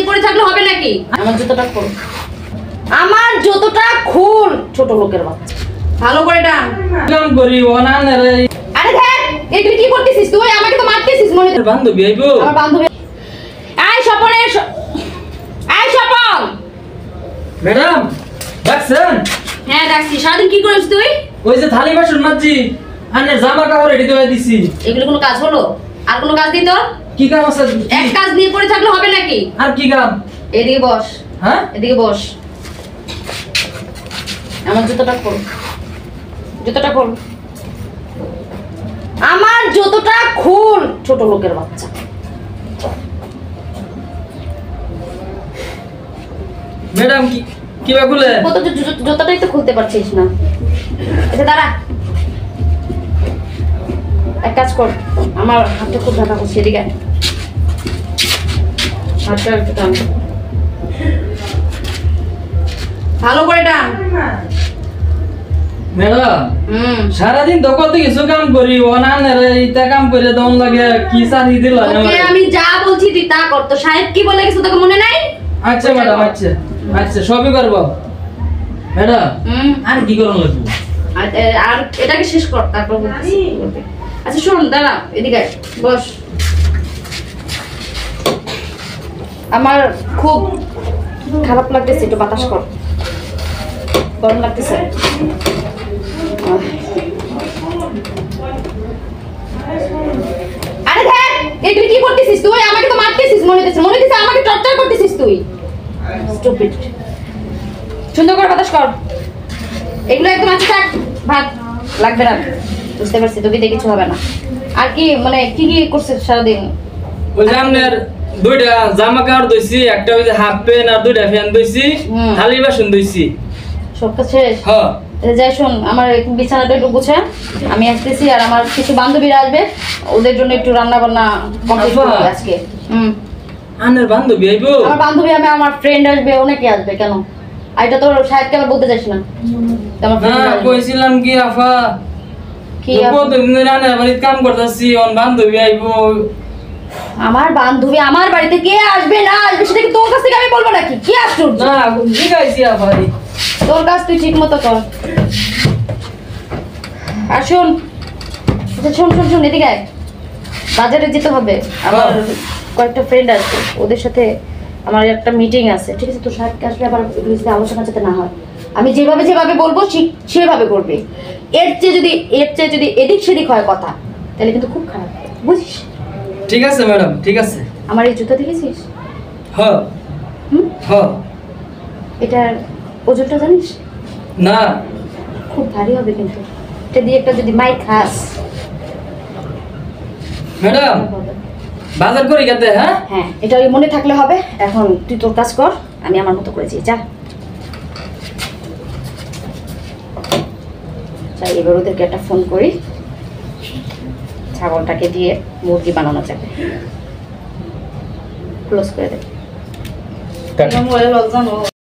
নিয়ে পড়ে থাকলে হবে নাকি? আমার জুতোটা খোল, আমার জুতোটা খুল, ছোট লোকের বাচ্চা। ভালো করে টান। কাম করি ওনা রে। আরে দেখ, এই তুই কি করতেছিস? তুই আমাকে তো মারতেছিস মনে হয়। বান্ধবী আইবো। আমার বান্ধবী। আয় স্বপনের, আয় স্বপন। ম্যাডাম ডাকছেন? হ্যাঁ ডাকছি। সারাদিন কি করিস তুই? ওই যে থালি বাসন মাজছি, আনের জামা কাপড় রেডি করে দিছি। এগুলো কোনো কাজ হলো? আর কোনো কাজ দিই তোর? কি কাম আছে? এক কাজ নিয়ে পড়ে থাকলে হবে নাকি? আর কি কাম? এদিকে বস। হ্যাঁ এদিকে বস। আমার জুতোটা খোল, জুতোটা খোল, আমার জুতোটা খুল, ছোট লোকের বাচ্চা। ম্যাডাম কি কিবা খুলে? কত জুতোটাই তো খুলতে পারছিস না। আচ্ছা দাঁড়া, এক কাজ কর, আমার হাতটা খুব ব্যথা করছে, এদিকে আয়। হাতটা একটু টান, ভালো করে টান। ম্যাডাম সারাদিন তো কত কিছু কাম করি ওনা রে, ইটা কাম করে দম লাগে কি চাকরি দিল ওকে আমি যা বলছি তুই তা কর। তো সাহেব কি বলে গেছে তোকে মনে নাই? আচ্ছা ম্যাডাম, আচ্ছা আচ্ছা সবই করব ম্যাডাম। আর কি করুন লাগবে? আর এটাকে শেষ কর, তারপর বলছি কি করবে। আচ্ছা শোন, দাঁড়া, এদিকে আয়, বস। আমার খুব খারাপ লাগতেছে, একটু বাতাস কর, গরম লাগতেছে। আরে দেখ, এগুলি কি করতেছিস তুই? আমাকে তো মারতেছিস মনে হচ্ছে, মনে হচ্ছে আমাকে টর্চার করতেছিস তুই। স্টুপিড। সুন্দর করে বাতাস কর। এগুলো একদম আছে, থাক, ভাত লাগবে না। বুঝতে পারছি, তোকে দিয়ে কিছু হবে না। আর কি মানে কি কি করছিস সারাদিন? ওই যে আপনার দুইটা জামা কাপড় ধুইছি, একটা ওই যে হাফ প্যান্ট আর দুইটা ফ্যান ধুইছি, থালি বাসন ধুইছি। সব কাজ শেষ? হ্যাঁ। যাই শোন, আমার বিছানাটা একটু গুছা, আমি আসতেছি। আর আমার কিছু বান্ধবীরা আসবে, ওদের জন্য একটু রান্না বান্না কমপ্লিট করব আজকে। আনের বান্ধবী আইবো? আমার বান্ধবী, আমার ফ্রেন্ড আসবে, অনেকে আসবে। কেন? আর এটা তো সাহেবকে আবার বলতে চাইছ না? আমার না কইছিলাম কি আফা, কি কতদিন রান্নার বাড়িতে কাম করতেছি, অন বান্ধবী আইবো। আমার বান্ধবী আমার বাড়িতে কে আসবে না আসবে সেটা কি তোর কাছ থেকে আমি বলবো নাকি? কি আশ্চর্য! না জিগাইছি আফা, তোর কাজ তুই ঠিক মতো কর। আর শোন, আচ্ছা শোন শোন শোন, এদিকে আয়। বাজারে যেতে হবে, আমার কয়েকটা ফ্রেন্ড আছে, ওদের সাথে আমার একটা মিটিং আছে, ঠিক আছে? তোর সাহেবকে আসলে আবার আলোচনা যাতে না হয়। আমি যেভাবে যেভাবে বলবো সেভাবে করবে। এর চেয়ে যদি এদিক সেদিক হয় কথা, তাহলে কিন্তু খুব খারাপ, বুঝিস? ঠিক আছে ম্যাডাম, ঠিক আছে। আমার এই জুতো দেখেছিস? হ্যাঁ হ্যাঁ। এটার ওজনটা জানিস? না। খুব ভারী হবে কিন্তু, এটা দিয়ে একটা যদি মাইর খাস। ম্যাডাম বাজার করি গেতে? হ্যাঁ হ্যাঁ, এটা ওই মনে থাকলে হবে। এখন তুই তোর কাজ কর, আমি আমার মতো করেছি, যা। চাই এবার ওদেরকে একটা ফোন করি, ছাগলটাকে দিয়ে মুরগি বানানো যাবে। ক্লোজ করে দে। মোবাইলে লক জানো